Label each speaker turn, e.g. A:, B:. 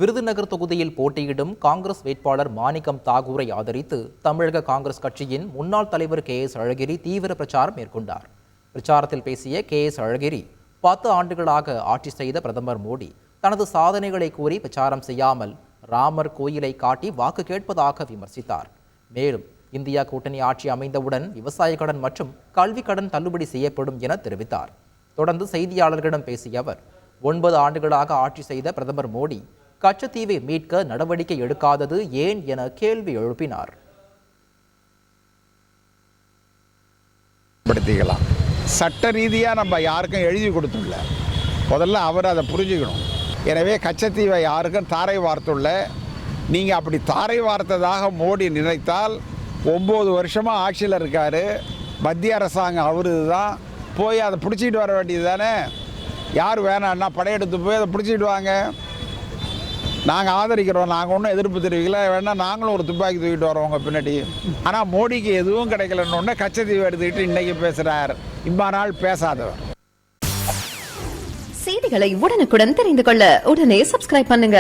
A: விருதுநகர் தொகுதியில் போட்டியிடும் காங்கிரஸ் வேட்பாளர் மாணிக்கம் தாகூரை ஆதரித்து தமிழக காங்கிரஸ் கட்சியின் முன்னாள் தலைவர் KS அழகிரி தீவிர பிரச்சாரம் மேற்கொண்டார். பிரச்சாரத்தில் பேசிய KS அழகிரி 10 ஆண்டுகளாக ஆட்சி செய்த பிரதமர் மோடி தனது சாதனைகளை கூறி பிரச்சாரம் செய்யாமல் ராமர் கோயிலை காட்டி வாக்கு கேட்பதாக விமர்சித்தார். மேலும் இந்தியா கூட்டணி ஆட்சி அமைந்தவுடன் விவசாய கடன் மற்றும் கல்வி கடன் தள்ளுபடி செய்யப்படும் என தெரிவித்தார். தொடர்ந்து செய்தியாளர்களிடம் பேசிய அவர் 9 ஆண்டுகளாக ஆட்சி செய்த பிரதமர் மோடி கச்சத்தீவை மீட்க நடவடிக்கை எடுக்காதது ஏன் என கேள்வி எழுப்பினார்.
B: சட்ட ரீதியாக நம்ம யாருக்கும் எழுதி கொடுத்துள்ள, முதல்ல அவர் அதை புரிஞ்சுக்கணும். எனவே கச்சத்தீவை யாருக்கும் தாரை வார்த்துள்ள, நீங்கள் அப்படி தாரை வார்த்ததாக மோடி நினைத்தால் 9 வருஷமாக ஆட்சியில் இருக்கார், மத்திய அரசாங்கம் அவரு தான், போய் அதை பிடிச்சிட்டு வர வேண்டியது தானே. யார் வேணான்னா படையெடுத்து போய் அதை பிடிச்சிட்டு வாங்க, நாங்கள் ஆதரிக்கிறோம், நாங்கள் ஒன்றும் எதிர்ப்பு தெரிவிக்கல, வேணா நாங்களும் ஒரு துப்பாக்கி தூக்கிட்டு வரோம் உங்கள் பின்னாடி. ஆனால் மோடிக்கு எதுவும் கிடைக்கலன்னு கச்சத்தீவை எடுத்துக்கிட்டு இன்றைக்கி பேசுகிறார், இம்மா நாள் பேசாதவர்.
C: செய்திகளை உடனுக்குடன் தெரிந்து கொள்ள உடனே சப்ஸ்கிரைப் பண்ணுங்க.